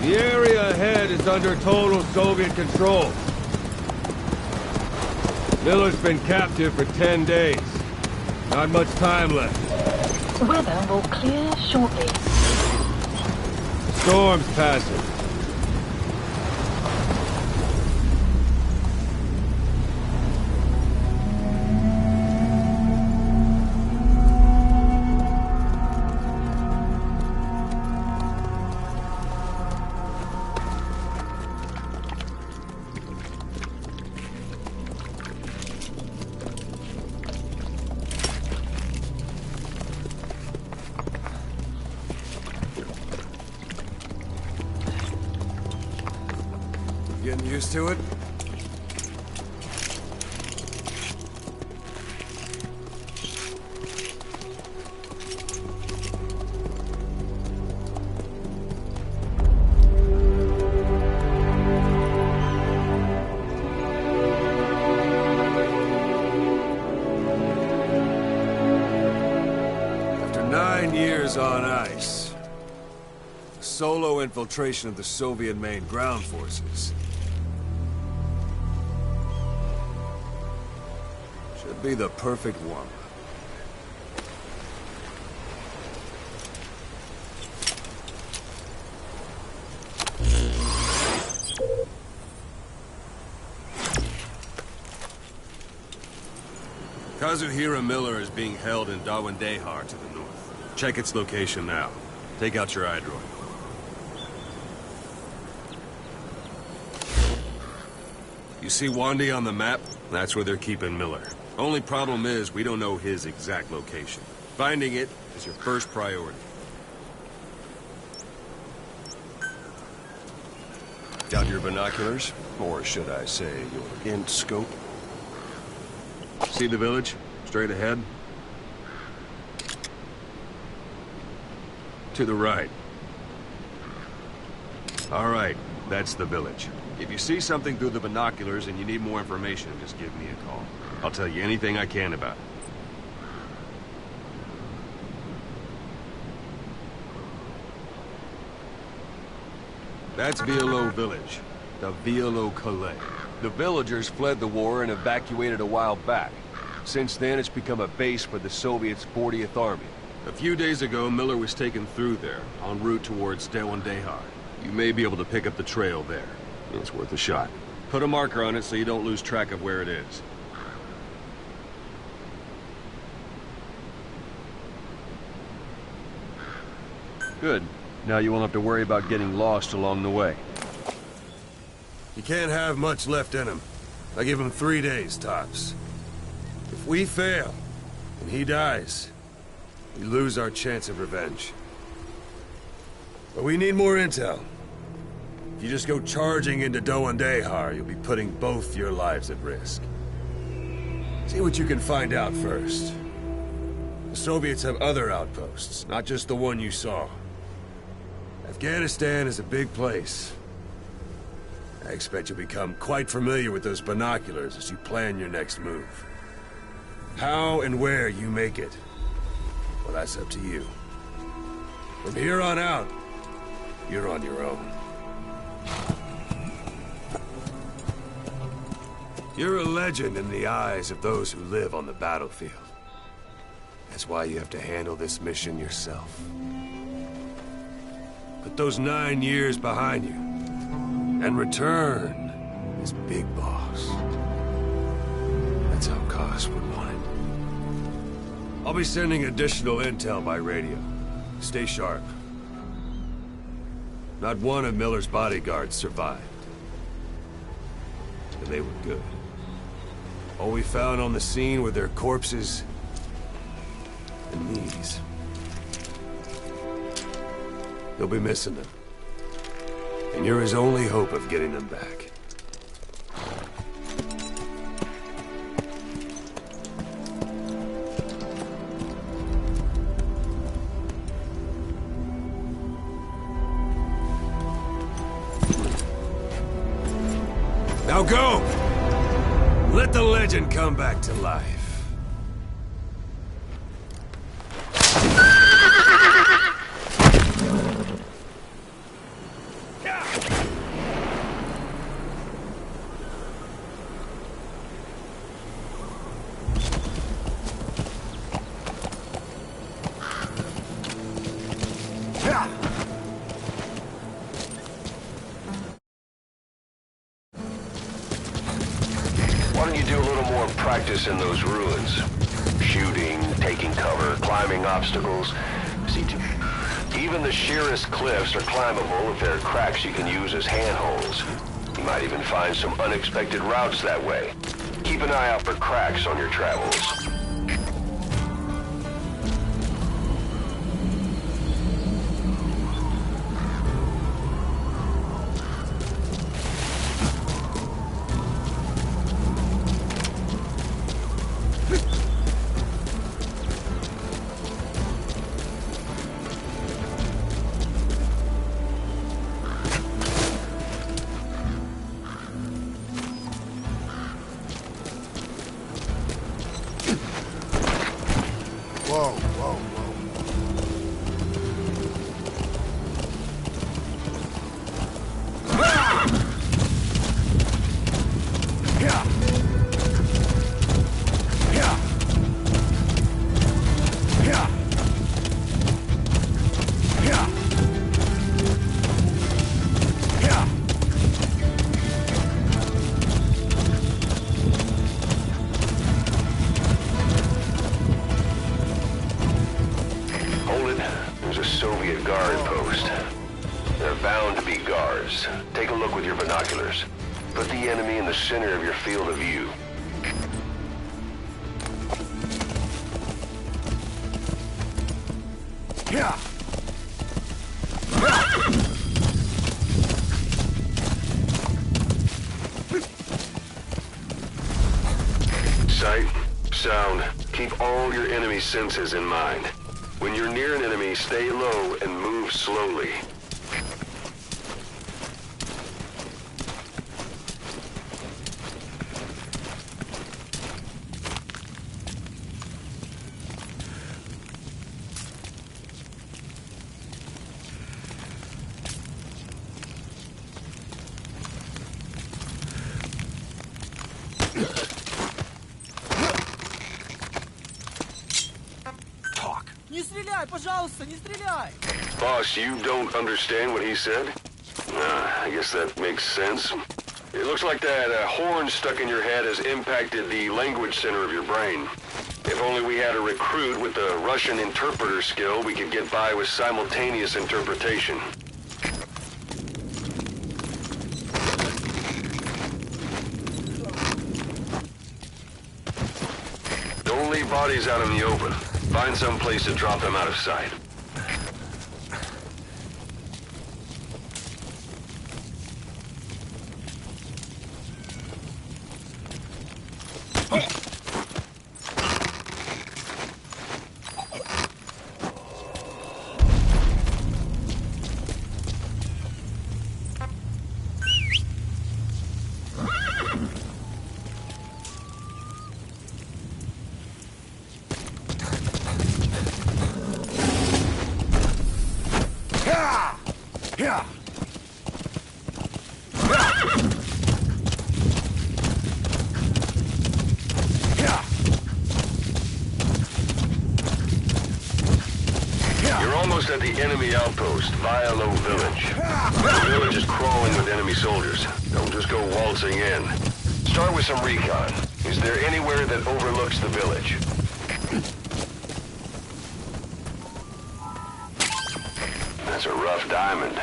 The area ahead is under total Soviet control. Miller's been captive for 10 days. Not much time left. Weather will clear shortly. The storm's passing. Getting used to it? After 9 years on ice, solo infiltration of the Soviet main ground forces should be the perfect warm-up. Kazuhira Miller is being held in Dawandehar to the north. Check its location now. Take out your iDroid. You see Wandi on the map? That's where they're keeping Miller. Only problem is, we don't know his exact location. Finding it is your first priority. Got your binoculars? Or should I say, your int scope? See the village? Straight ahead? To the right. All right, that's the village. If you see something through the binoculars and you need more information, just give me a call. I'll tell you anything I can about it. That's Violo Village, the Violo Calais. The villagers fled the war and evacuated a while back. Since then, it's become a base for the Soviets' 40th Army. A few days ago, Miller was taken through there, en route towards Dawandehar. You may be able to pick up the trail there. It's worth a shot. Put a marker on it so you don't lose track of where it is. Good. Now you won't have to worry about getting lost along the way. You can't have much left in him. I give him 3 days, tops. If we fail, and he dies, we lose our chance of revenge. But we need more intel. If you just go charging into Dawandehar, you'll be putting both your lives at risk. See what you can find out first. The Soviets have other outposts, not just the one you saw. Afghanistan is a big place. I expect you'll become quite familiar with those binoculars as you plan your next move. How and where you make it, well, that's up to you. From here on out, you're on your own. You're a legend in the eyes of those who live on the battlefield. That's why you have to handle this mission yourself. Put those 9 years behind you, and return as Big Boss. That's how Koss would want it. I'll be sending additional intel by radio. Stay sharp. Not one of Miller's bodyguards survived. And they were good. All we found on the scene were their corpses and knees. You'll be missing them. And you're his only hope of getting them back. Now go! Let the legend come back to life. Yeah. practice in those ruins. Shooting, taking cover, climbing obstacles. See, even the sheerest cliffs are climbable if there are cracks you can use as handholds. You might even find some unexpected routes that way. Keep an eye out for cracks on your travels. Whoa, whoa, whoa. There's a Soviet guard post. They're bound to be guards. Take a look with your binoculars. Put the enemy in the center of your field of view. Sight, sound, keep all your enemy senses in mind. When you're near an enemy, stay low and move slowly. Не стреляй, пожалуйста, не стреляй! Boss, you don't understand what he said? I guess that makes sense. It looks like that horn stuck in your head has impacted the language center of your brain. If only we had a recruit with the Russian interpreter skill, we could get by with simultaneous interpretation. Don't leave bodies out in the open. Find some place to drop them out of sight. You're almost at the enemy outpost, Vialo Village. The village is crawling with enemy soldiers. Don't just go waltzing in. Start with some recon. Is there anywhere that overlooks the village? That's a rough diamond.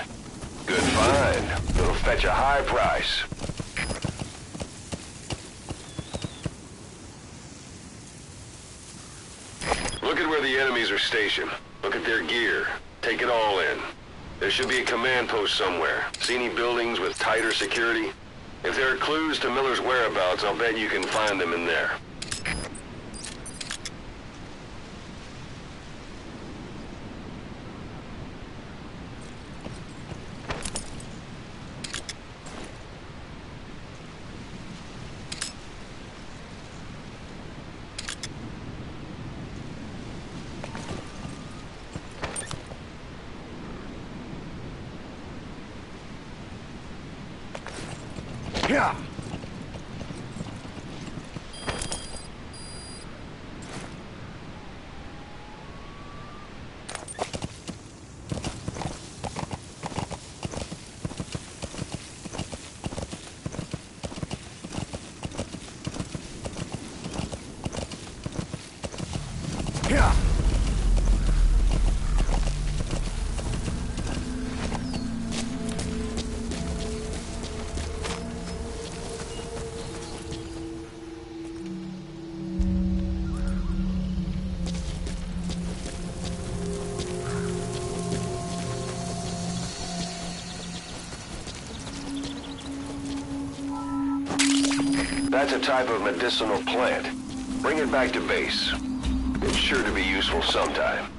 Good find. It'll fetch a high price. Look at where the enemies are stationed. Look at their gear. Take it all in. There should be a command post somewhere. See any buildings with tighter security? If there are clues to Miller's whereabouts, I'll bet you can find them in there. Yeah. That's a type of medicinal plant. Bring it back to base. It's sure to be useful sometime.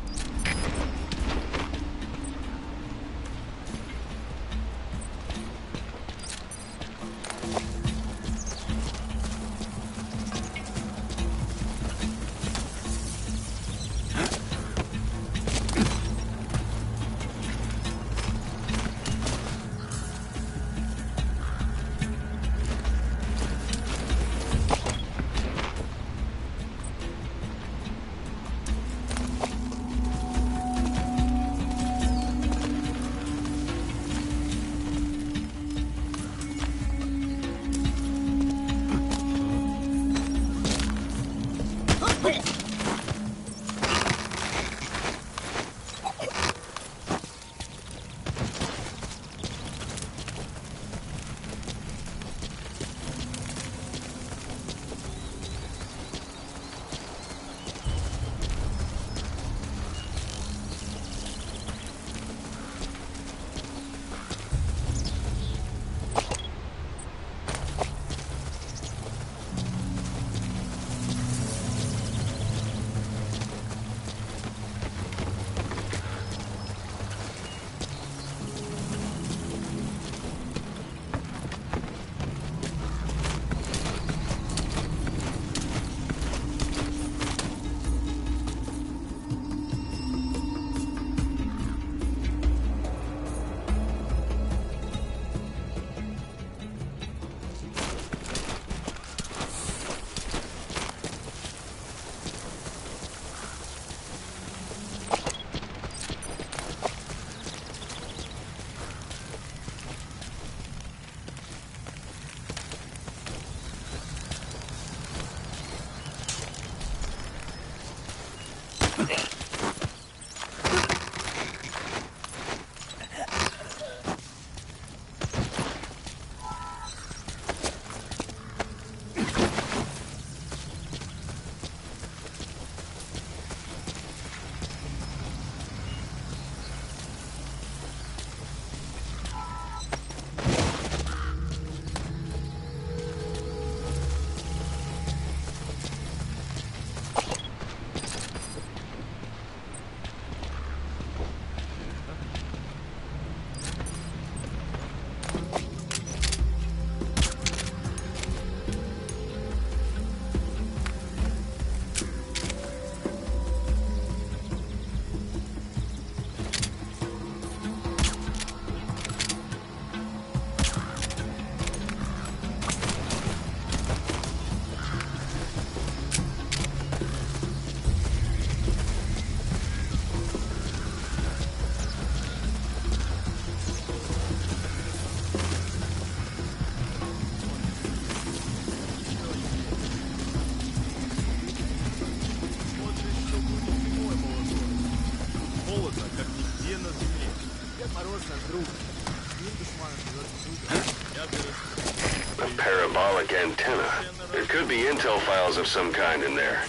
A parabolic antenna. There could be intel files of some kind in there.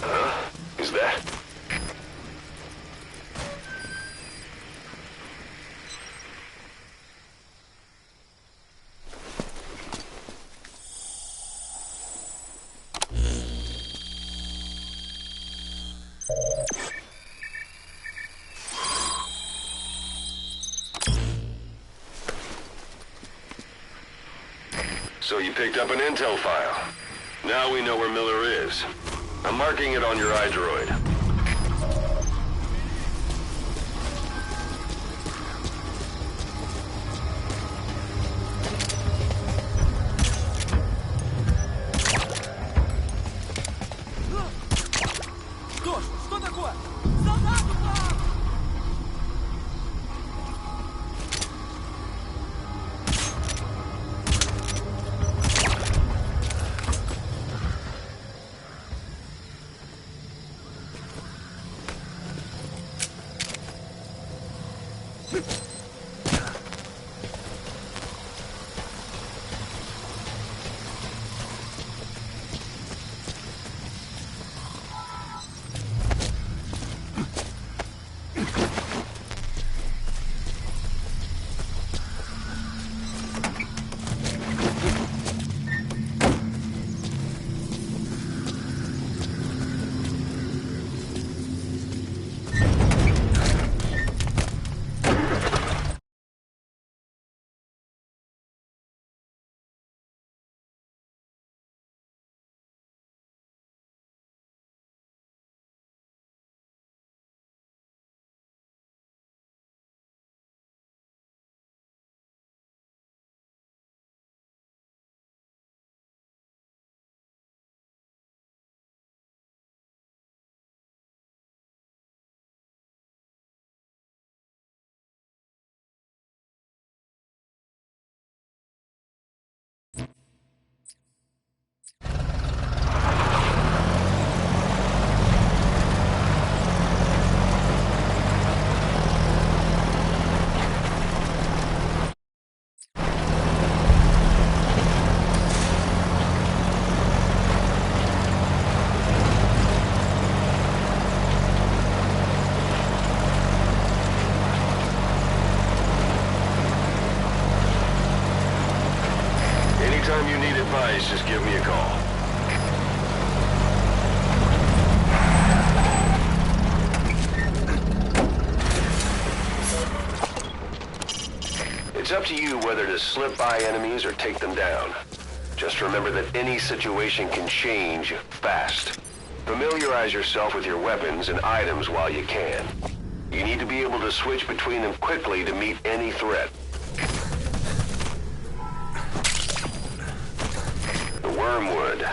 Huh? Is that? So you picked up an intel file. Now we know where Miller is. I'm marking it on your iDroid. Что такое? Солдат упал! needs, just give me a call. It's up to you whether to slip by enemies or take them down. Just remember that any situation can change fast. Familiarize yourself with your weapons and items while you can. You need to be able to switch between them quickly to meet any threat. The wormwood,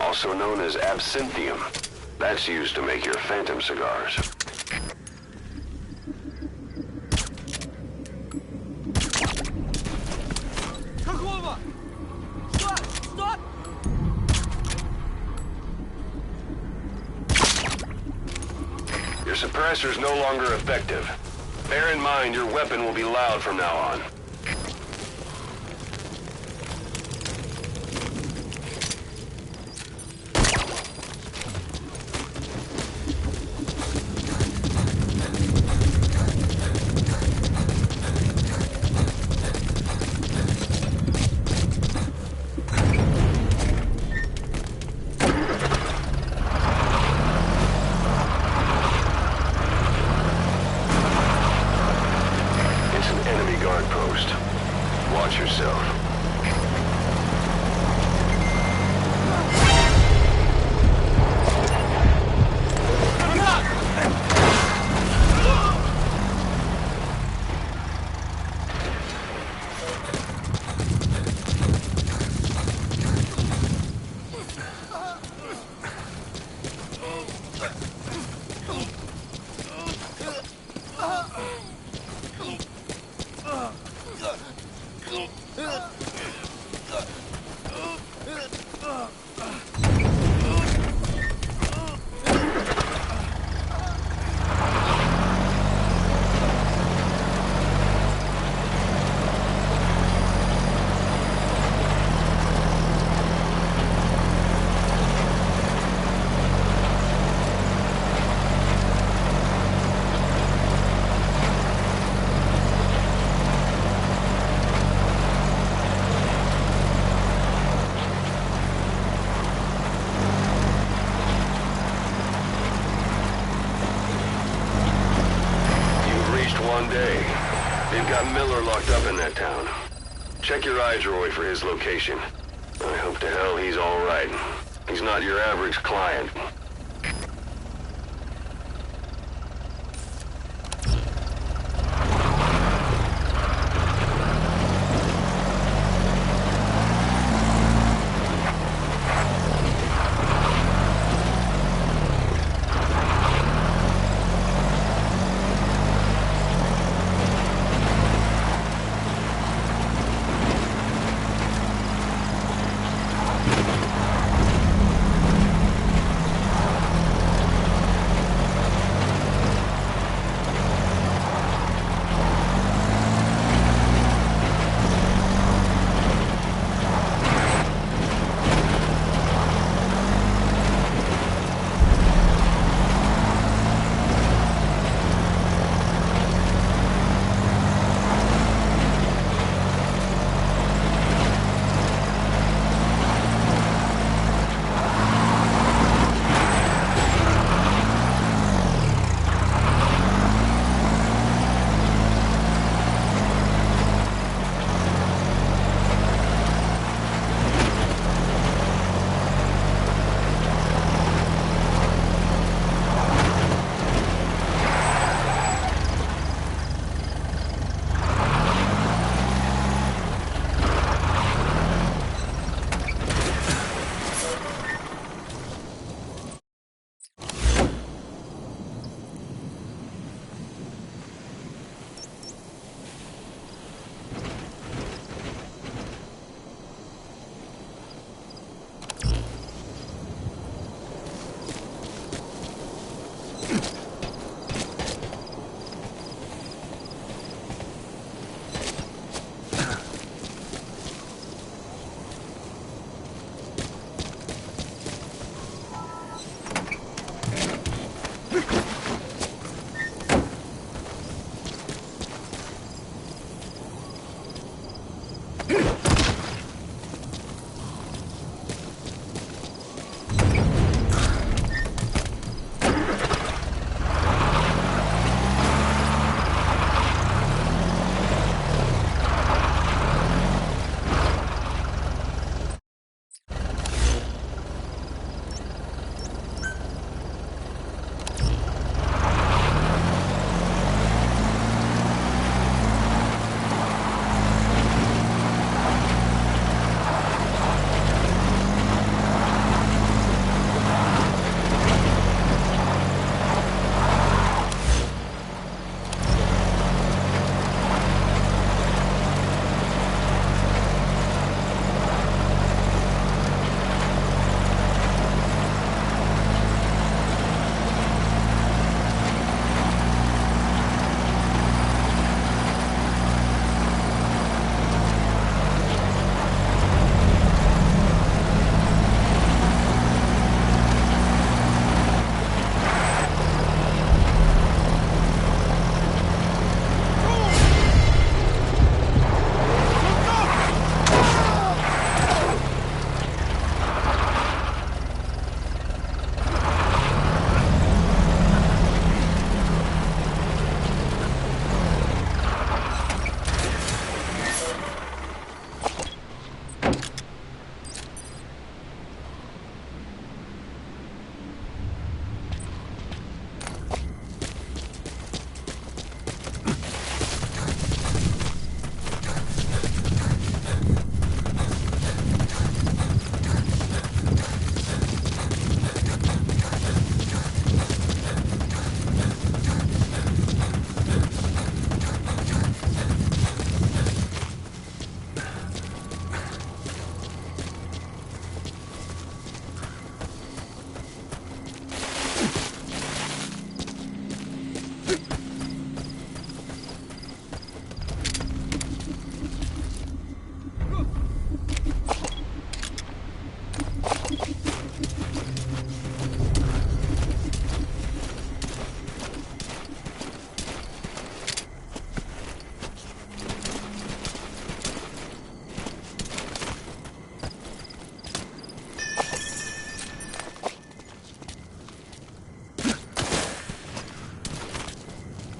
also known as absinthium, that's used to make your phantom cigars. Какого? Что? Что? Your suppressor's no longer effective. Bear in mind your weapon will be loud from now on. Guard post. Watch yourself. One day. They've got Miller locked up in that town. Check your iDroid for his location. I hope to hell he's all right. He's not your average client.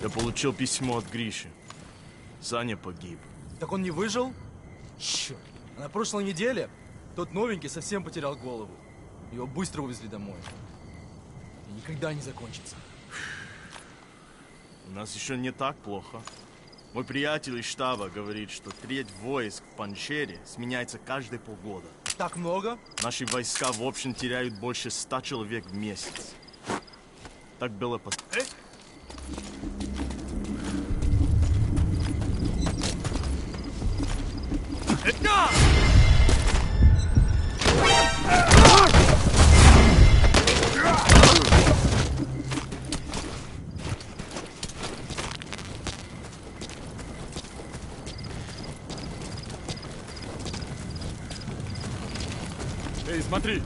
Я получил письмо от Гриши. Саня погиб. Так он не выжил? Черт. А на прошлой неделе тот новенький совсем потерял голову. Его быстро увезли домой. И никогда не закончится. У нас еще не так плохо. Мой приятель из штаба говорит, что треть войск в Панчере сменяется каждые полгода. Так много? Наши войска в общем теряют больше 100 человек в месяц. Так было по... Эй, смотри!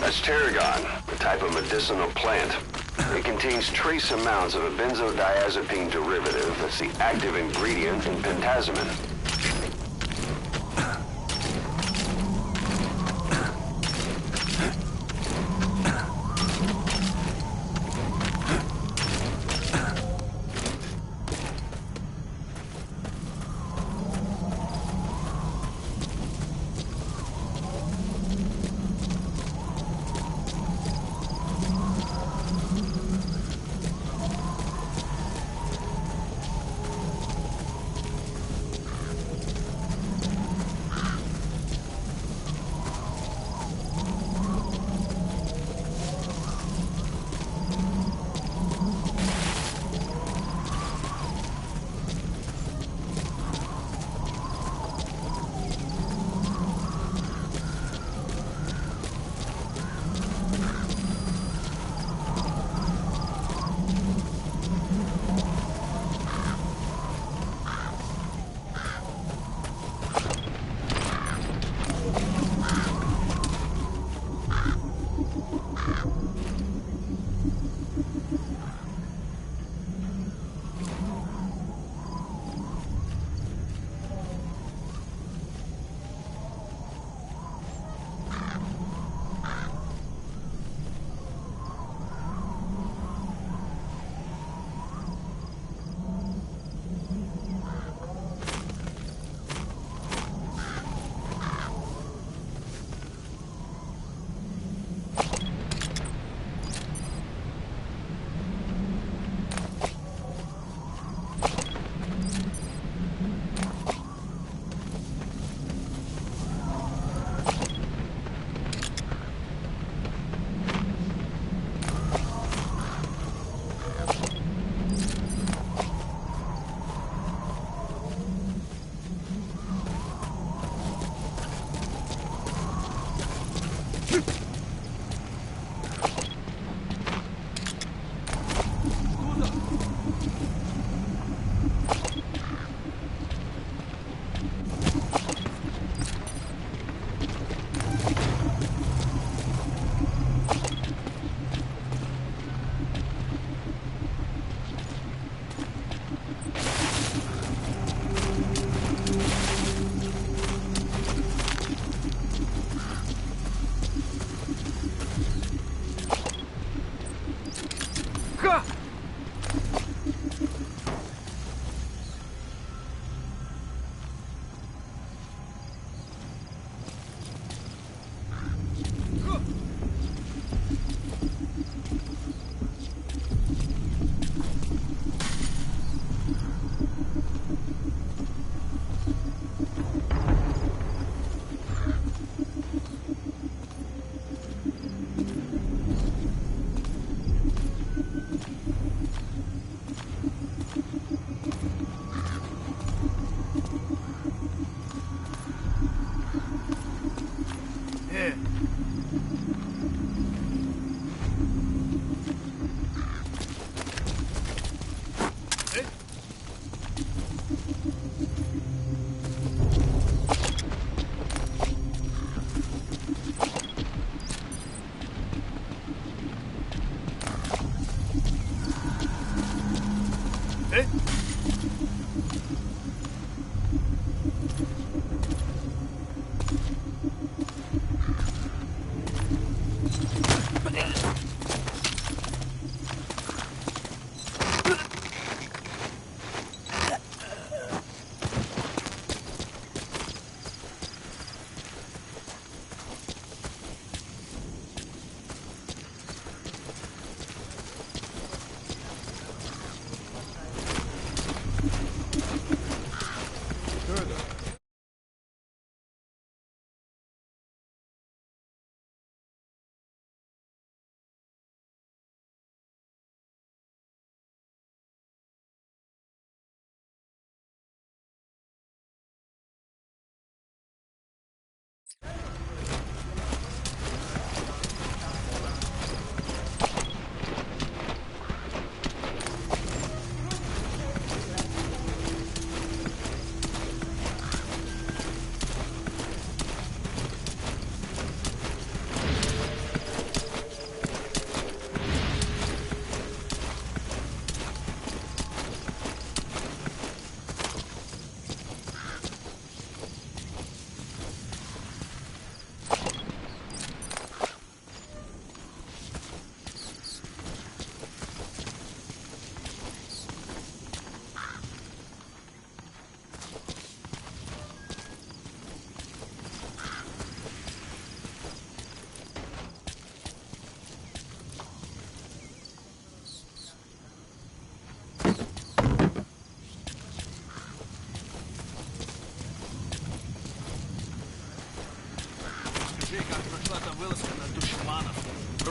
That's tarragon, a type of medicinal plant. It contains trace amounts of a benzodiazepine derivative that's the active ingredient in pentazimine.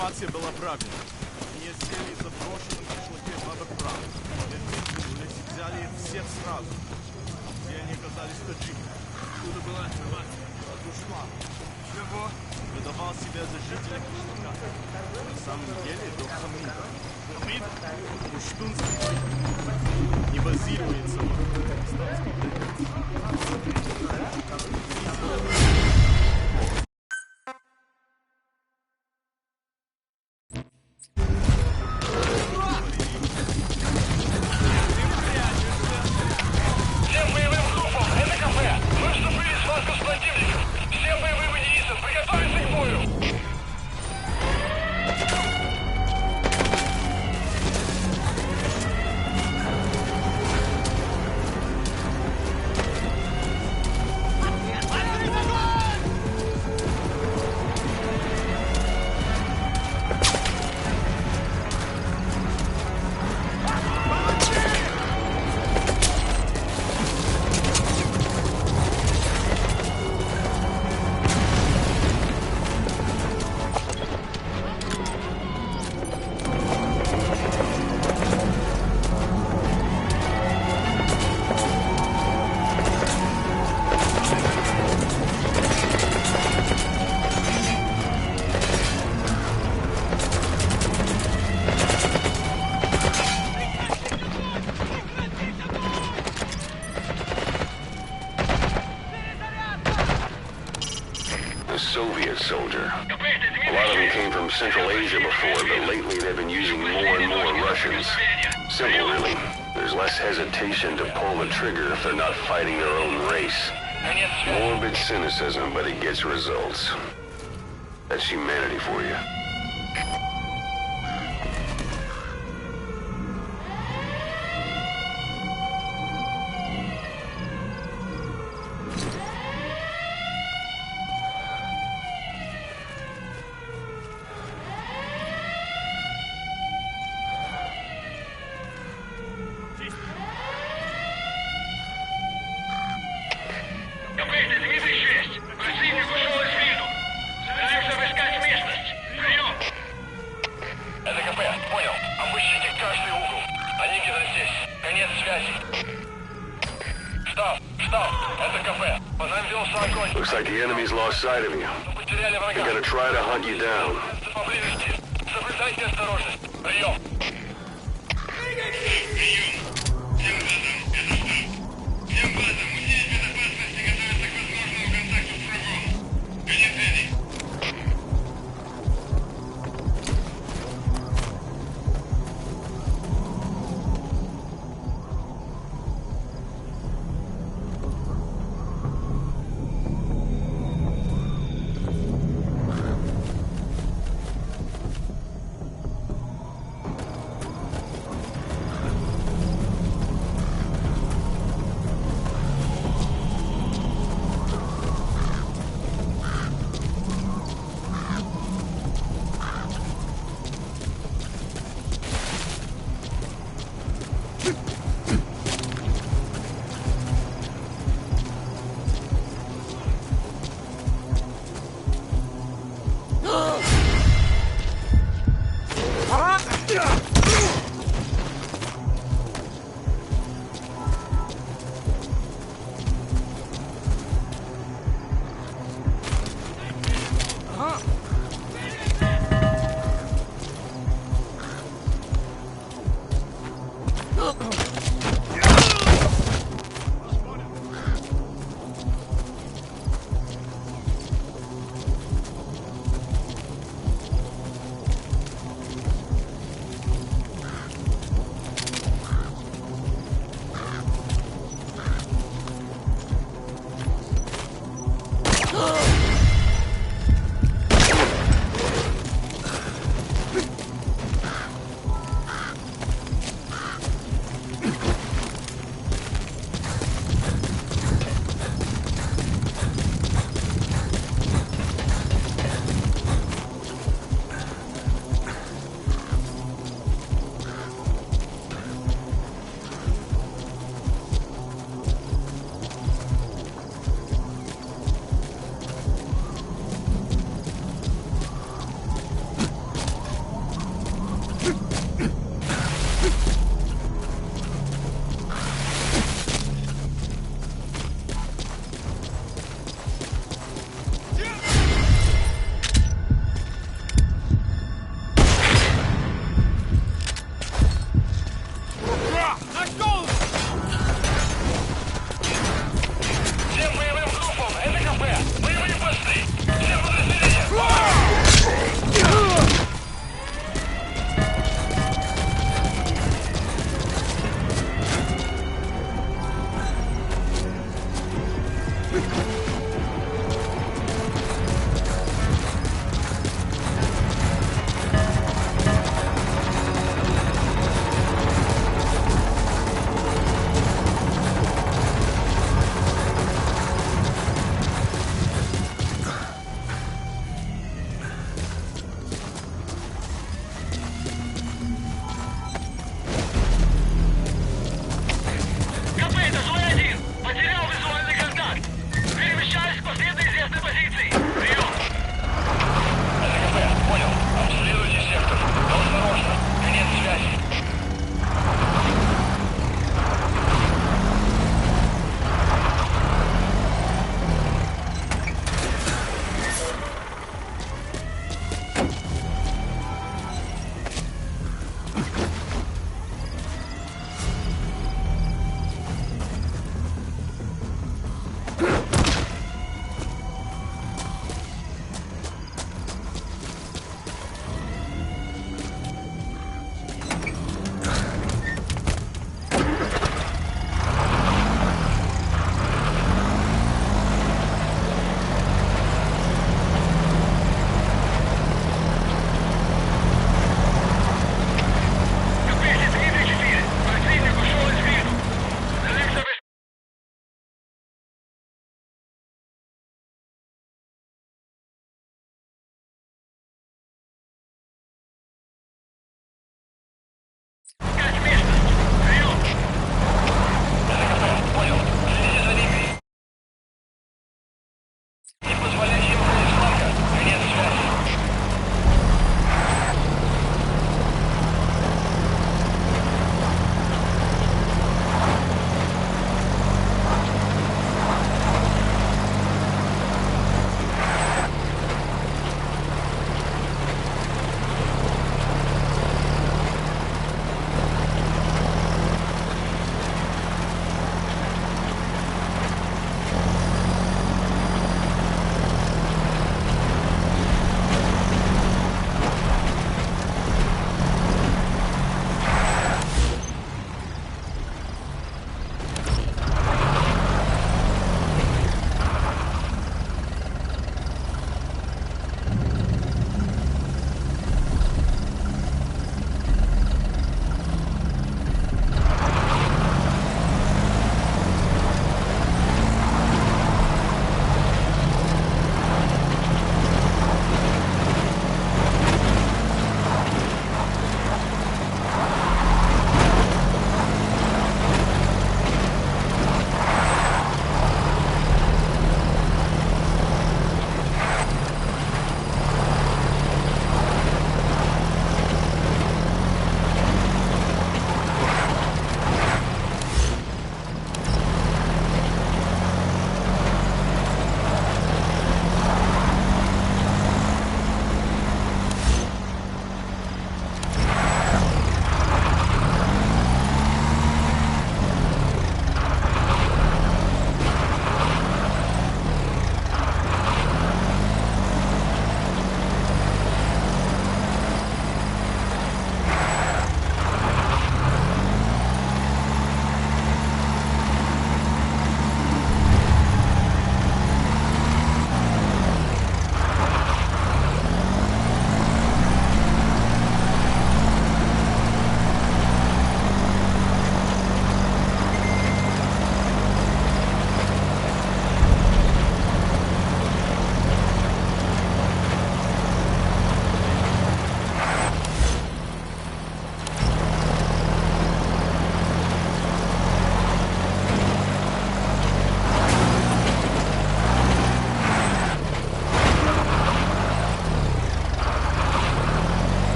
Информация была правильной. Мне сели в заброшенном кишлаке Бабр-Прав. Взяли всех сразу. Все они оказались таджиками. Откуда была информация? От Душмана. Чего? Выдавал себя за жителя кишлака. На самом деле до Хамида. Хамид? Пуштунский. Не базируется в Афганистанской. Soviet soldier. A lot of them came from Central Asia before, but lately they've been using more and more Russians. Simple, really. There's less hesitation to pull the trigger if they're not fighting their own race. Morbid cynicism, but it gets results. That's humanity for you. Looks like the enemy's lost sight of you. They're gonna try to hunt you down.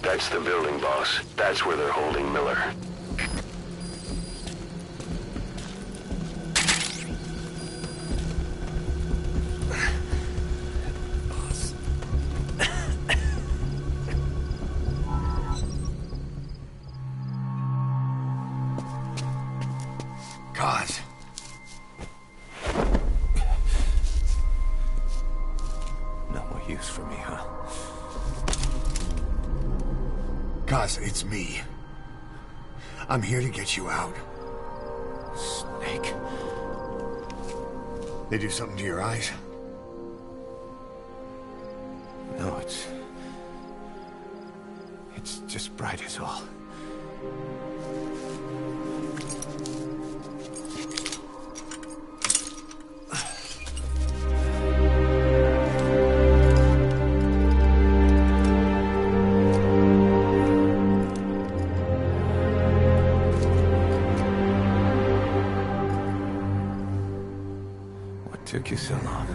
That's the building, boss. That's where they're holding Miller. God. No more use for me, huh? Cause it's me. I'm here to get you out. Snake. They do something to your eyes? No, it's just bright as all. Took you so long.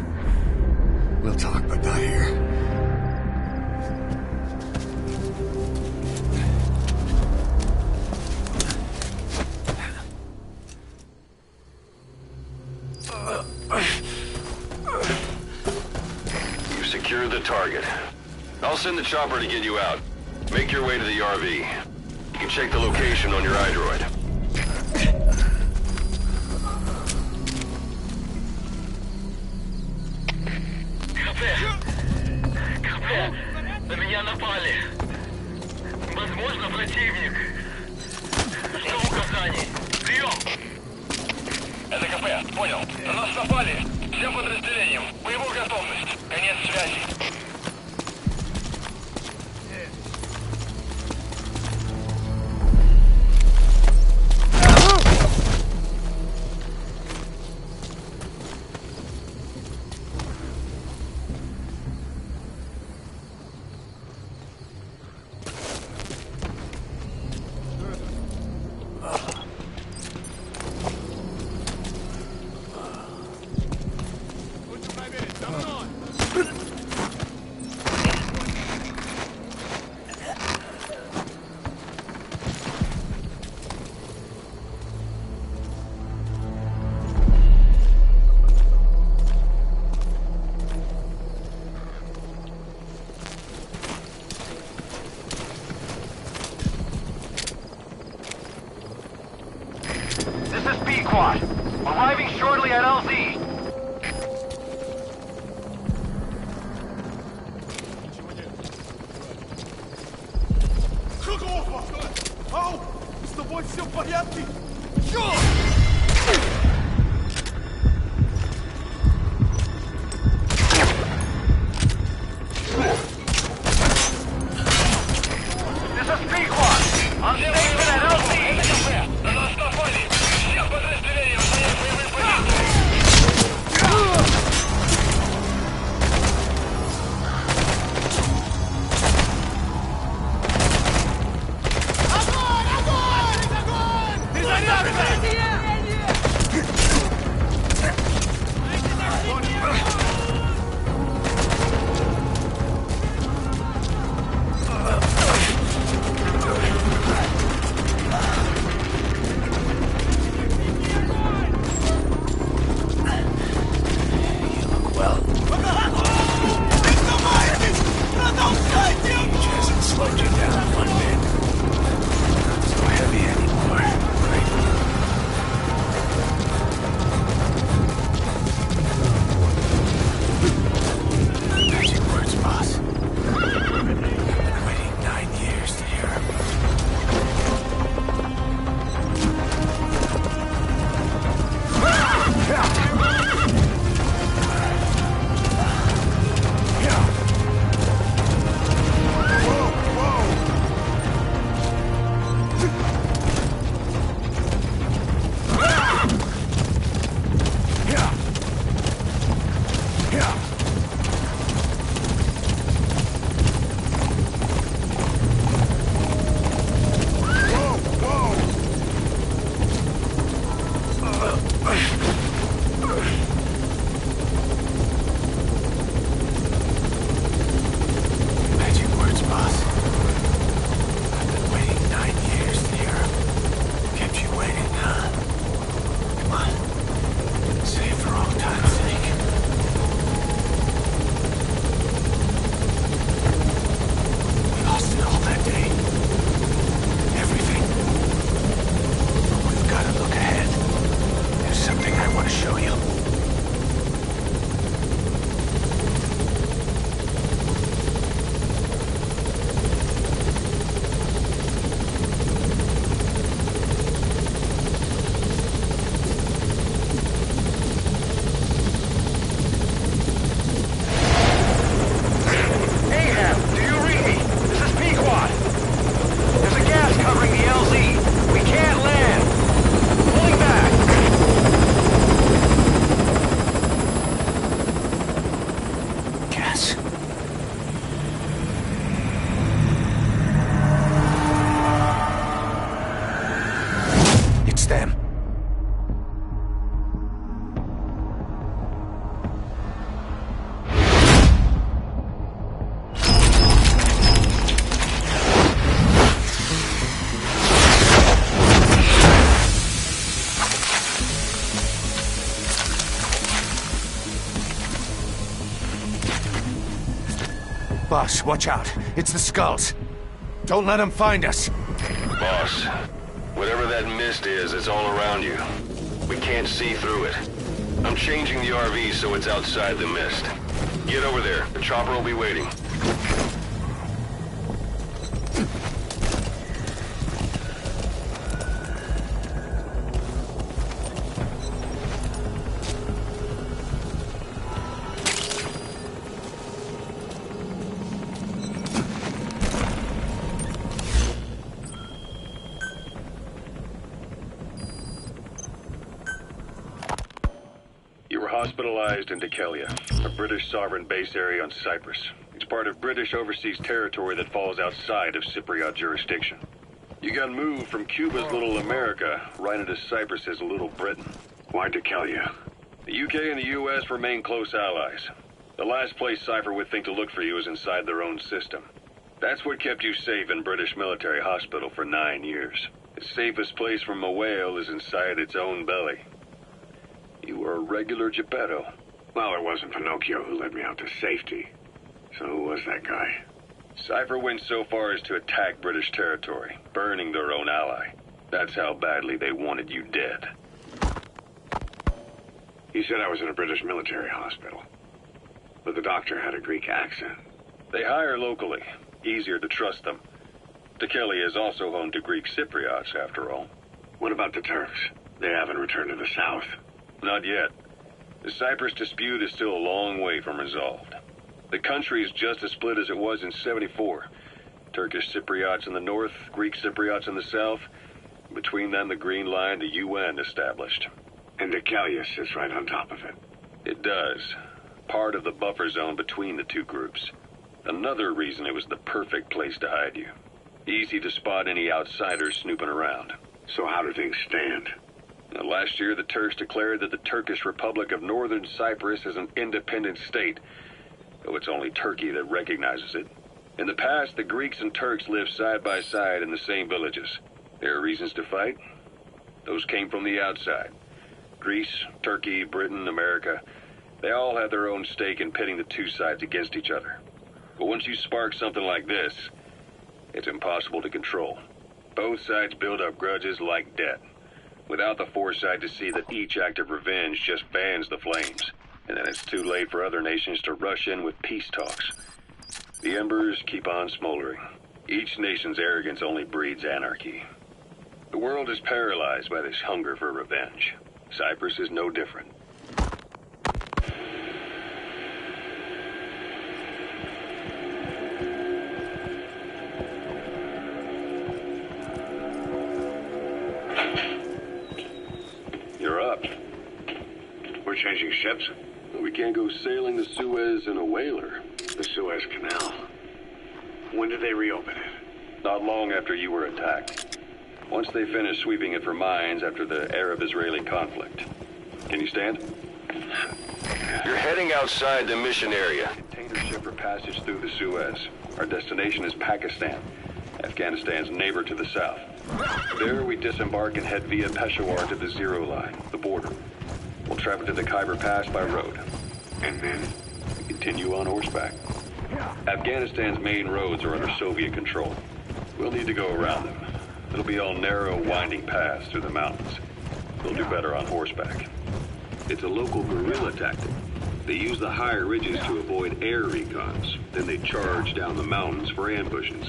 We'll talk, but not here. You've secured the target. I'll send the chopper to get you out. Make your way to the RV. You can check the location on your iDroid. На меня напали. Возможно, противник. Жду указаний. Прием! Это КП, понял. На нас напали. Всем подразделениям. Боевую готовность. Конец связи. Arriving shortly at LZ. Ау! С тобой все в порядке? This is P-Quad. I'm stationed at LZ. На нас напали! Всем подразделениям занять боевые позиции! Огонь! Огонь! Огонь! Перезарядка! Boss, watch out. It's the skulls. Don't let them find us. Boss, whatever that mist is, it's all around you. We can't see through it. I'm changing the RV so it's outside the mist. Get over there. The chopper will be waiting. Hospitalized in Dekelia, a British sovereign base area on Cyprus. It's part of British overseas territory that falls outside of Cypriot jurisdiction. You got moved from Cuba's Little America right into Cyprus's Little Britain. Why Dekelia? The UK and the US remain close allies. The last place Cypher would think to look for you is inside their own system. That's what kept you safe in British military hospital for 9 years. The safest place from a whale is inside its own belly. You were a regular Geppetto. Well, it wasn't Pinocchio who led me out to safety. So who was that guy? Cypher went so far as to attack British territory, burning their own ally. That's how badly they wanted you dead. He said I was in a British military hospital. But the doctor had a Greek accent. They hire locally. Easier to trust them. Dekelia is also home to Greek Cypriots, after all. What about the Turks? They haven't returned to the south. Not yet. The Cyprus dispute is still a long way from resolved. The country is just as split as it was in '74. Turkish Cypriots in the north, Greek Cypriots in the south. Between them, the Green Line, the UN established. And Dekelia sits right on top of it. It does. Part of the buffer zone between the two groups. Another reason it was the perfect place to hide you. Easy to spot any outsiders snooping around. So how do things stand? Last year, the Turks declared that the Turkish Republic of Northern Cyprus is an independent state, though it's only Turkey that recognizes it. In the past, the Greeks and Turks lived side by side in the same villages. There are reasons to fight. Those came from the outside. Greece, Turkey, Britain, America, they all had their own stake in pitting the two sides against each other. But once you spark something like this, it's impossible to control. Both sides build up grudges like debt, without the foresight to see that each act of revenge just fans the flames, and then it's too late for other nations to rush in with peace talks. The embers keep on smoldering. Each nation's arrogance only breeds anarchy. The world is paralyzed by this hunger for revenge. Cyprus is no different. You're up. We're changing ships? We can't go sailing the Suez in a whaler. The Suez Canal. When did they reopen it? Not long after you were attacked. Once they finished sweeping it for mines after the Arab-Israeli conflict. Can you stand? You're heading outside the mission area. Container ship for passage through the Suez. Our destination is Pakistan, Afghanistan's neighbor to the south. There we disembark and head via Peshawar to the Zero Line, the border. We'll travel to the Khyber Pass by road. And then? We continue on horseback. Afghanistan's main roads are under Soviet control. We'll need to go around them. It'll be all narrow, winding paths through the mountains. We'll do better on horseback. It's a local guerrilla tactic. They use the higher ridges to avoid air recons. Then they charge down the mountains for ambushes.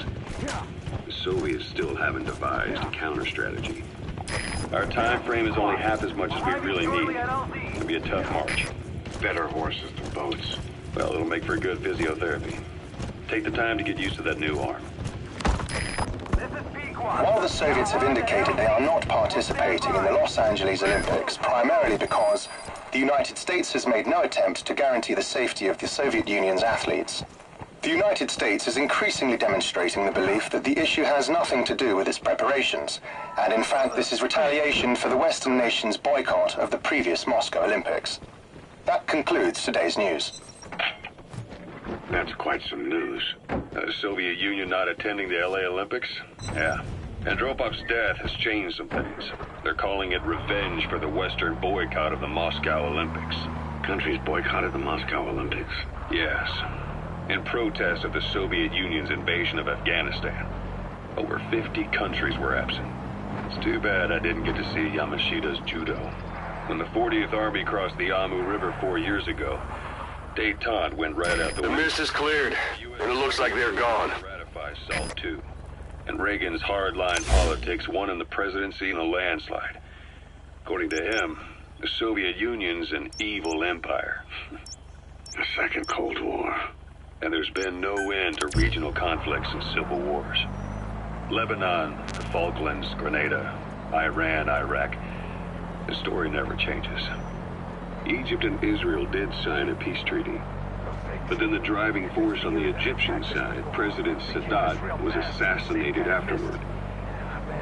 The Soviets still haven't devised a counter-strategy. Our time frame is only half as much as we really need. It'll be a tough march. Better horses than boats. Well, it'll make for good physiotherapy. Take the time to get used to that new arm. While the Soviets have indicated they are not participating in the Los Angeles Olympics, primarily because the United States has made no attempt to guarantee the safety of the Soviet Union's athletes, the United States is increasingly demonstrating the belief that the issue has nothing to do with its preparations, and in fact this is retaliation for the Western nations' boycott of the previous Moscow Olympics. That concludes today's news. That's quite some news. The Soviet Union not attending the LA Olympics? Yeah. Andropov's death has changed some things. They're calling it revenge for the Western boycott of the Moscow Olympics. Countries boycotted the Moscow Olympics? Yes. in protest of the Soviet Union's invasion of Afghanistan. Over 50 countries were absent. It's too bad I didn't get to see Yamashita's judo. When the 40th Army crossed the Amu River 4 years ago, détente went right out the window. The mist is cleared, and it looks like they're gone. Ratify SALT II. And Reagan's hardline politics won him the presidency in a landslide. According to him, the Soviet Union's an evil empire. The Second Cold War. And there's been no end to regional conflicts and civil wars. Lebanon, the Falklands, Grenada, Iran, Iraq. The story never changes. Egypt and Israel did sign a peace treaty. But then the driving force on the Egyptian side, President Sadat, was assassinated afterward.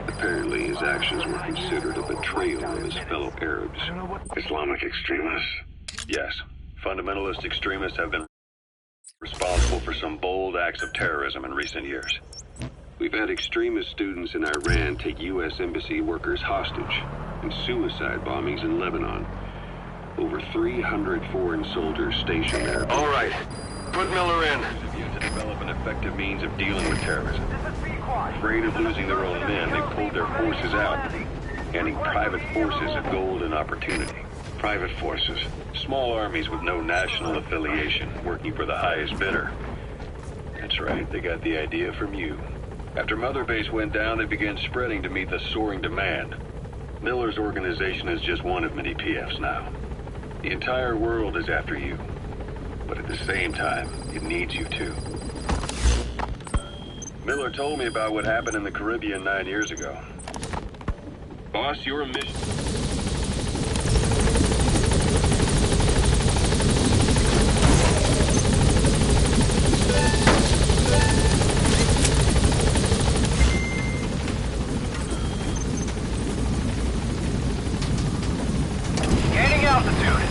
Apparently, his actions were considered a betrayal of his fellow Arabs. Islamic extremists? Yes. Fundamentalist extremists have been responsible for some bold acts of terrorism in recent years. We've had extremist students in Iran take U.S. embassy workers hostage, and suicide bombings in Lebanon. Over 300 foreign soldiers stationed there. All right. Put Miller in. Have yet to develop an effective means of dealing with terrorism. Afraid of losing their own men, they pulled their forces out, handing private forces a golden opportunity. Private forces. Small armies with no national affiliation, working for the highest bidder. That's right, they got the idea from you. After Mother Base went down, they began spreading to meet the soaring demand. Miller's organization is just one of many PFs now. The entire world is after you. But at the same time, it needs you too. Miller told me about what happened in the Caribbean 9 years ago. Boss, your mission... Gaining altitude.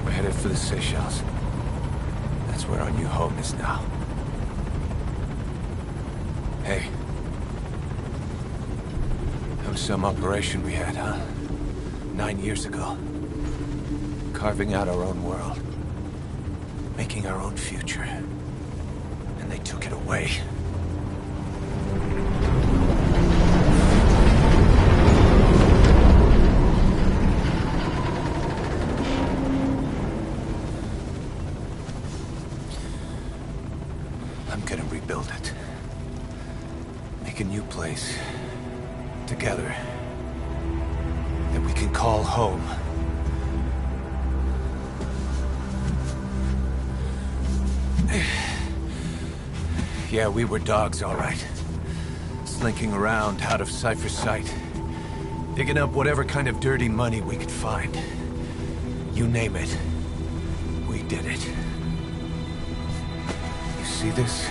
We're headed for the Seychelles. That's where our new home is now. Hey. That was some operation we had, huh? 9 years ago. Carving out our own world. Making our own future. And they took it away. I'm gonna rebuild it. Make a new place. Together. That we can call home. Yeah, we were dogs, all right. Slinking around out of Cypher's sight. Digging up whatever kind of dirty money we could find. You name it. We did it. You see this?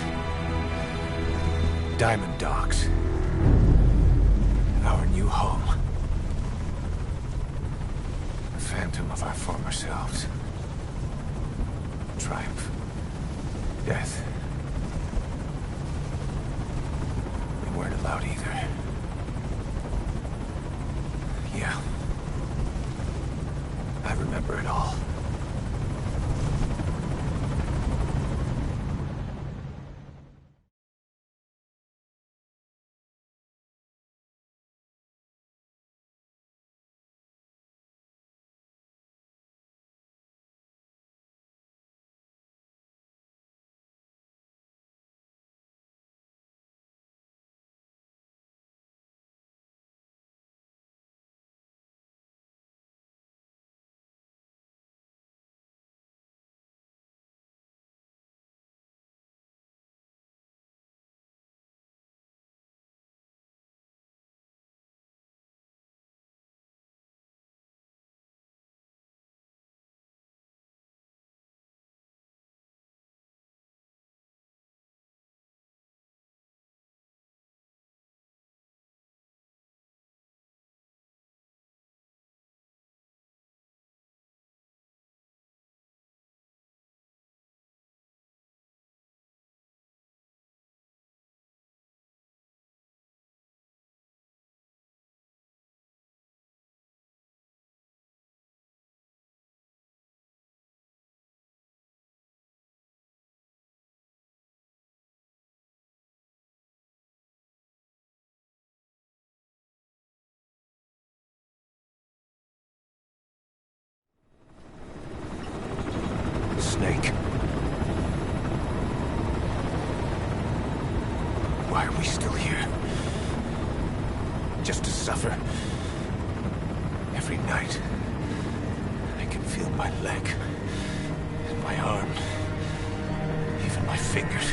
Diamond Dogs. Our new home. A phantom of our former selves. Triumph. Death. We weren't allowed either. Yeah. I remember it all. snake. Why are we still here? Just to suffer? Every night, I can feel my leg, and my arm, even my fingers.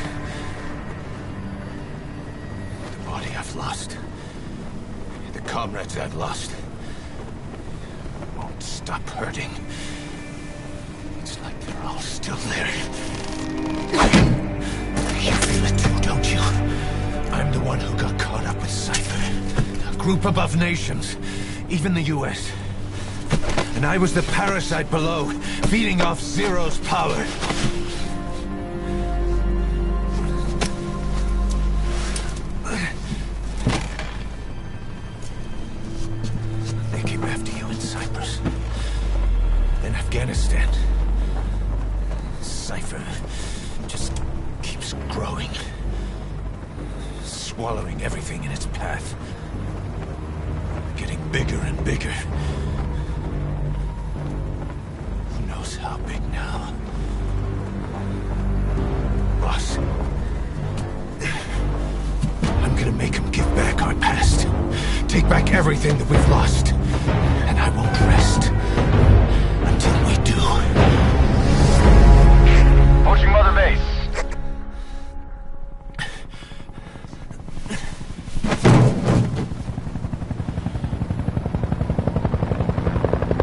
The body I've lost, the comrades I've lost, won't stop hurting. It's like they're all still there. You feel it too, don't you? I'm the one who got caught up with Cypher. A group above nations, even the US. And I was the parasite below, feeding off Zero's power. They came after you in Cyprus. Then Afghanistan. Cypher just keeps growing. Swallowing everything in its path. Getting bigger and bigger. Who knows how big now? Boss. I'm gonna make him give back our past. Take back everything that we've lost. And I won't rest until we do. Approaching Mother Base.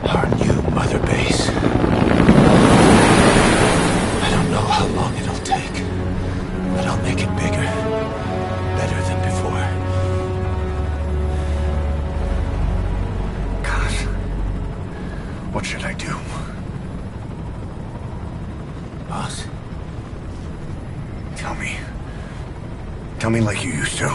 Our new Mother Base. I don't know how long it'll take, but I'll make it bigger. Better than before. God. What should I do? Boss? Tell me. Tell me like you used to.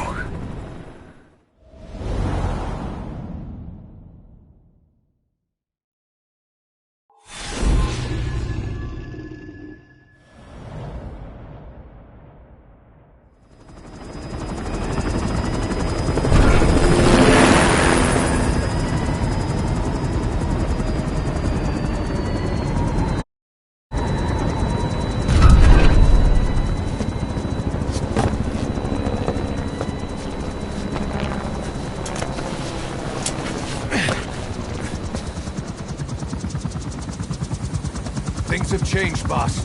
Things have changed, boss.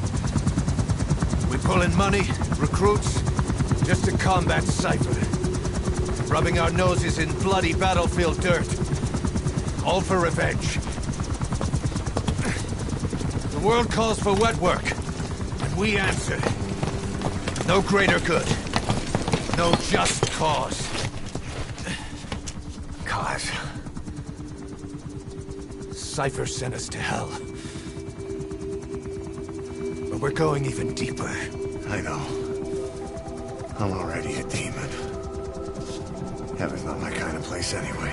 We pull in money, recruits, just to combat Cypher. Rubbing our noses in bloody battlefield dirt. All for revenge. The world calls for wet work, and we answer. No greater good. No just cause. Cause? Cypher sent us to hell. But we're going even deeper. I know. I'm already a demon. Heaven's not my kind of place anyway.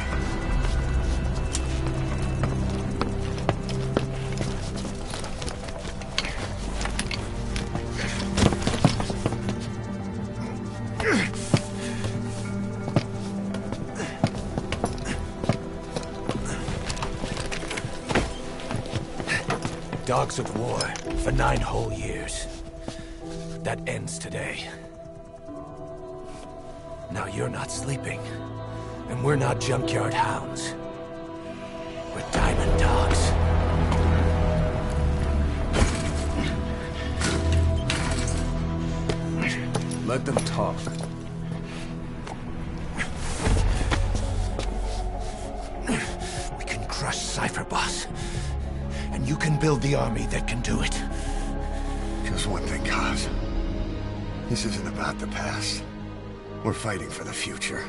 Dogs of war for 9 whole years. That ends today. Now you're not sleeping, and we're not junkyard hounds. We're diamond dogs. Let them talk. We can crush Cypher, boss. And you can build the army that can do it. Just one thing, Kaz. This isn't about the past. We're fighting for the future.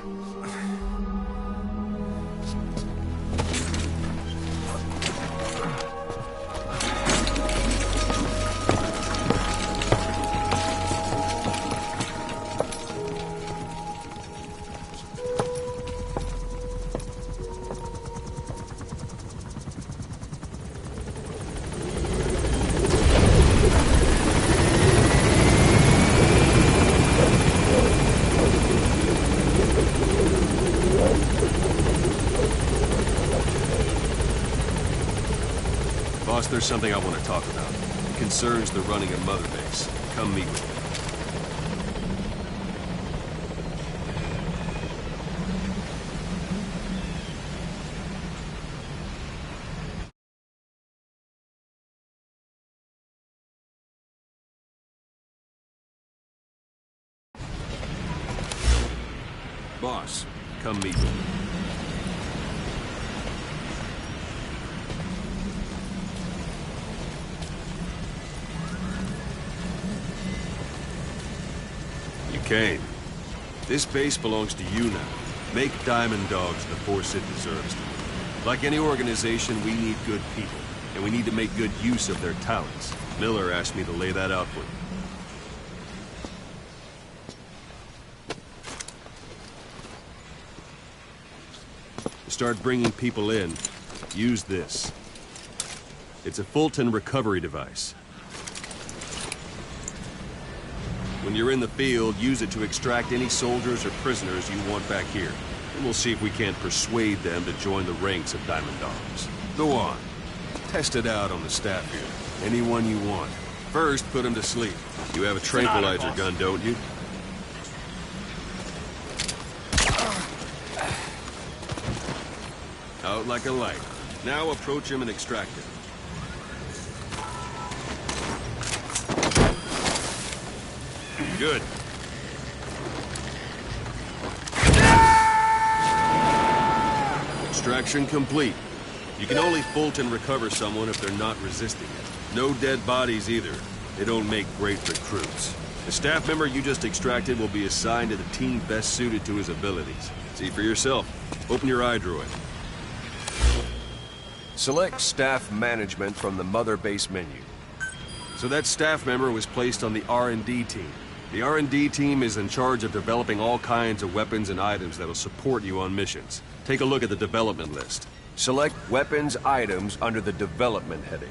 Boss, there's something I want to talk about. concerns the running of Mother Base. Come meet with me. Boss, come meet me. You came. This base belongs to you now. Make Diamond Dogs the force it deserves to be. Like any organization, we need good people, and we need to make good use of their talents. Miller asked me to lay that out for you. Start bringing people in, use this. It's a Fulton recovery device. When you're in the field, use it to extract any soldiers or prisoners you want back here. And we'll see if we can't persuade them to join the ranks of Diamond Dogs. Go on. Test it out on the staff here. Anyone you want. First, put them to sleep. You have a tranquilizer gun, don't you? Out like a light. Now approach him and extract him. Good. Extraction complete. You can only Fulton recover someone if they're not resisting it. No dead bodies either. They don't make great recruits. The staff member you just extracted will be assigned to the team best suited to his abilities. See for yourself. Open your iDroid. Select Staff Management from the Mother Base menu. So that staff member was placed on the R&D team. The R&D team is in charge of developing all kinds of weapons and items that'll support you on missions. Take a look at the development list. Select Weapons Items under the Development heading.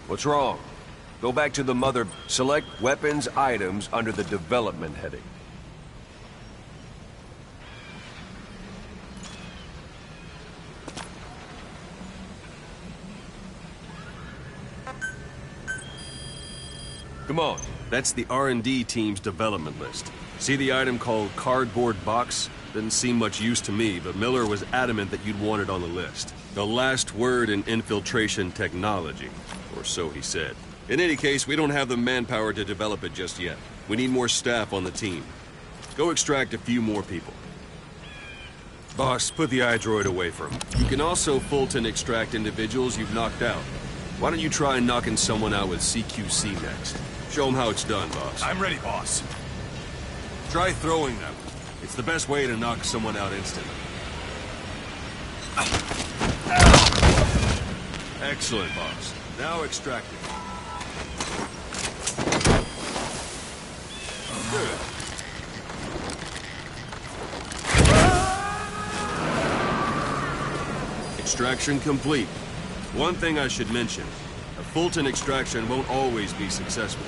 What's wrong? Go back to the Mother. Select Weapons Items under the Development heading. Come on. That's the R&D team's development list. See the item called Cardboard Box? Didn't seem much use to me, but Miller was adamant that you'd want it on the list. The last word in infiltration technology, or so he said. In any case, we don't have the manpower to develop it just yet. We need more staff on the team. Go extract a few more people. Boss, put the iDroid away from him. You can also Fulton extract individuals you've knocked out. Why don't you try knocking someone out with CQC next? Show them how it's done, boss. I'm ready, boss. Try throwing them. It's the best way to knock someone out instantly. Excellent, boss. Now extract it. Good. Extraction complete. One thing I should mention. A Fulton extraction won't always be successful.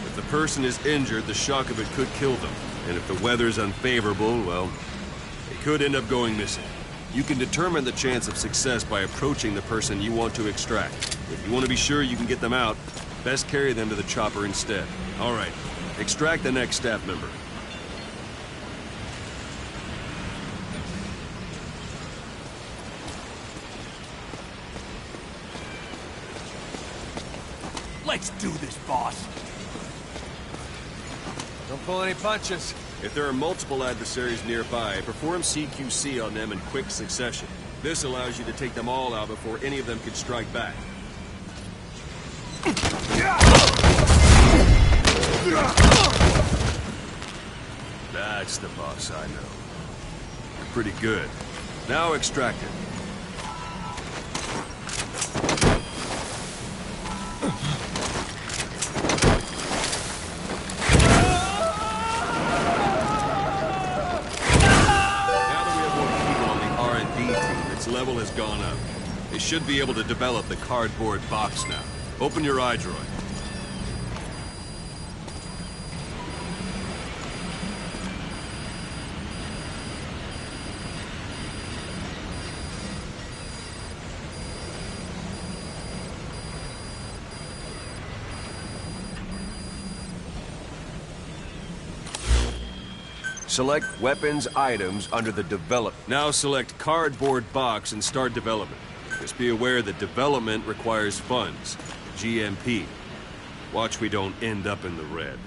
If the person is injured, the shock of it could kill them. And if the weather's unfavorable, well, they could end up going missing. You can determine the chance of success by approaching the person you want to extract. If you want to be sure you can get them out, best carry them to the chopper instead. All right, extract the next staff member. Let's do this, boss. Don't pull any punches. If there are multiple adversaries nearby, perform CQC on them in quick succession. This allows you to take them all out before any of them can strike back. That's the boss I know. You're pretty good. Now extract it. Level has gone up. They should be able to develop the cardboard box now. Open your iDroid. Select weapons items under the develop. Now select cardboard box and start development. Just be aware that development requires funds. GMP. Watch we don't end up in the red.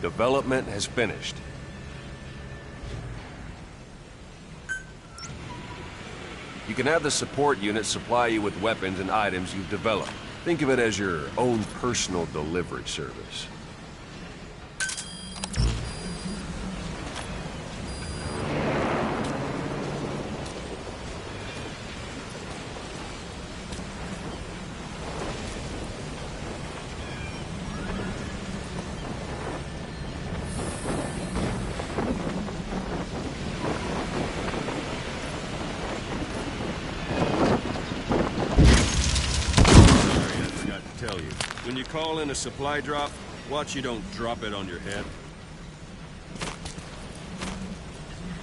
Development has finished. You can have the support unit supply you with weapons and items you've developed. Think of it as your own personal delivery service. When you call in a supply drop, watch you don't drop it on your head.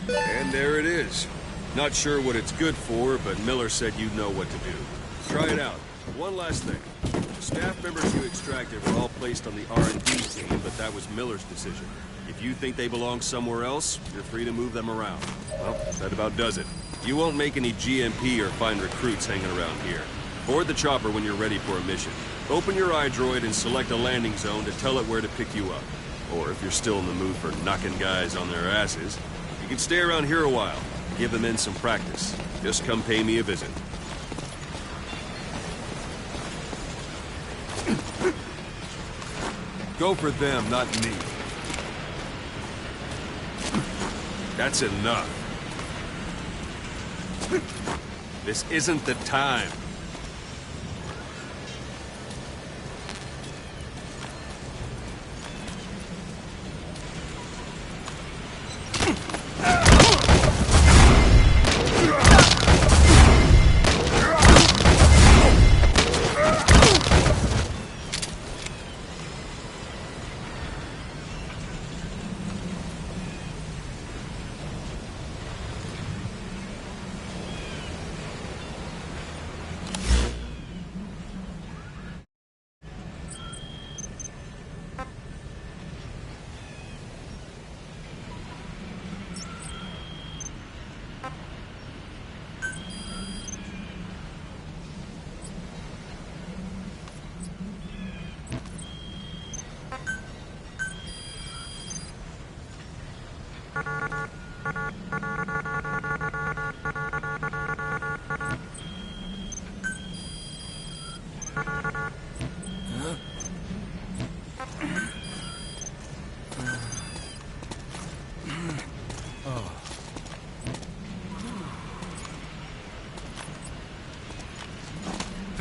And there it is. Not sure what it's good for, but Miller said you'd know what to do. Try it out. One last thing. The staff members you extracted were all placed on the R&D team, but that was Miller's decision. If you think they belong somewhere else, you're free to move them around. Well, that about does it. You won't make any GMP or find recruits hanging around here. Board the chopper when you're ready for a mission. Open your iDroid and select a landing zone to tell it where to pick you up. Or if you're still in the mood for knocking guys on their asses, you can stay around here a while. Give the men some practice. Just come pay me a visit. Go for them, not me. That's enough. This isn't the time.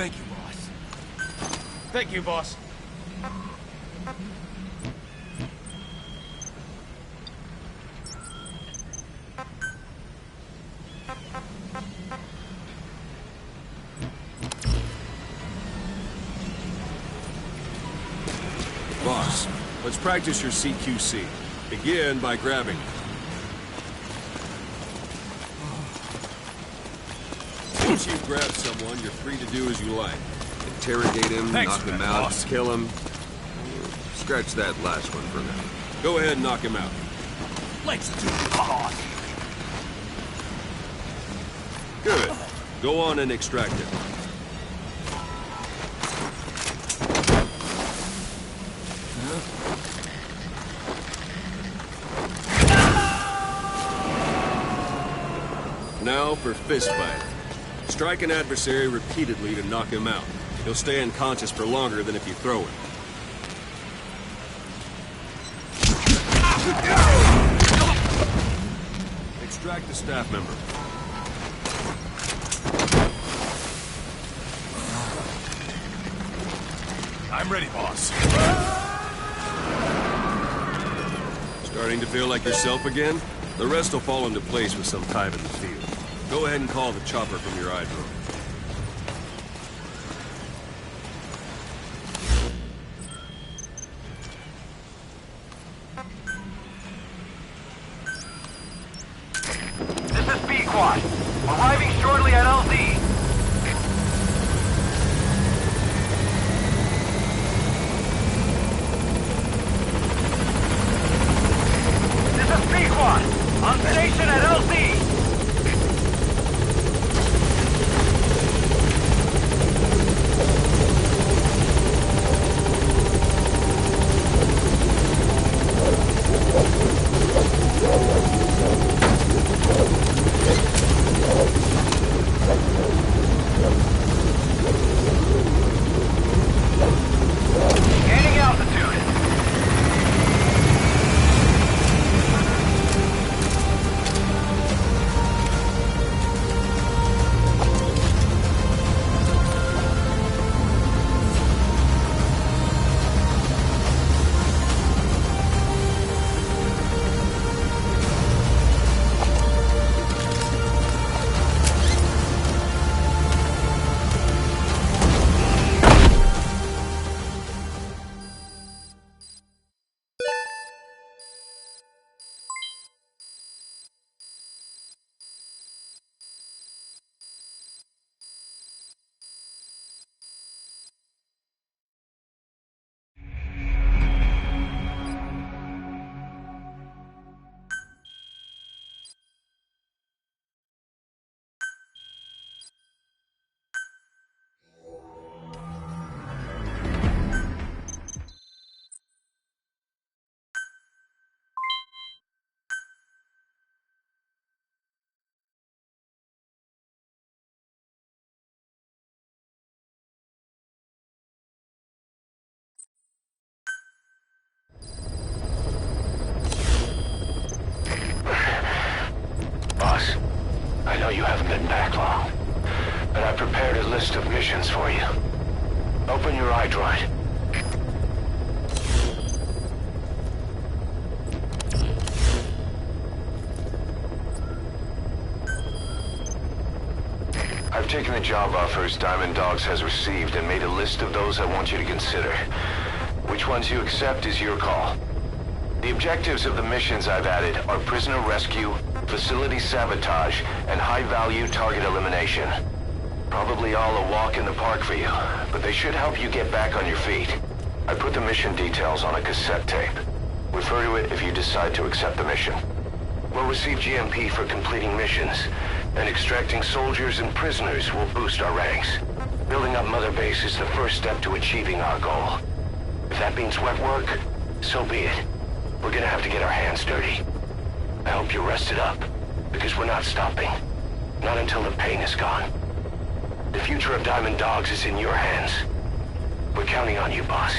Thank you, boss. Thank you, boss. Boss, let's practice your CQC. Begin by grabbing. Once you've grabbed someone, you're free to do as you like. Interrogate him, knock him out, boss. Kill him. Scratch that last one for now. Go ahead and knock him out. Let's do it, boss. Good. Go on and extract him. Now for fist fight. Strike an adversary repeatedly to knock him out. He'll stay unconscious for longer than if you throw him. Extract the staff member. I'm ready, boss. Starting to feel like yourself again? The rest will fall into place with some time in the field. Go ahead and call the chopper from your iDroid. This is B-Quad. Arriving shortly at LZ. squad. On station at LZ. Gaining altitude. Boss, I know you haven't been back long, but I prepared a list of missions for you. Open your iDroid. I've taken the job offers Diamond Dogs has received and made a list of those I want you to consider. Which ones you accept is your call. The objectives of the missions I've added are prisoner rescue, facility sabotage, and high-value target elimination. Probably all a walk in the park for you, but they should help you get back on your feet. I put the mission details on a cassette tape. Refer to it if you decide to accept the mission. We'll receive GMP for completing missions, and extracting soldiers and prisoners will boost our ranks. Building up Mother Base is the first step to achieving our goal. If that means wet work, so be it. We're gonna have to get our hands dirty. I hope you're rested up, because we're not stopping. Not until the pain is gone. The future of Diamond Dogs is in your hands. We're counting on you, boss.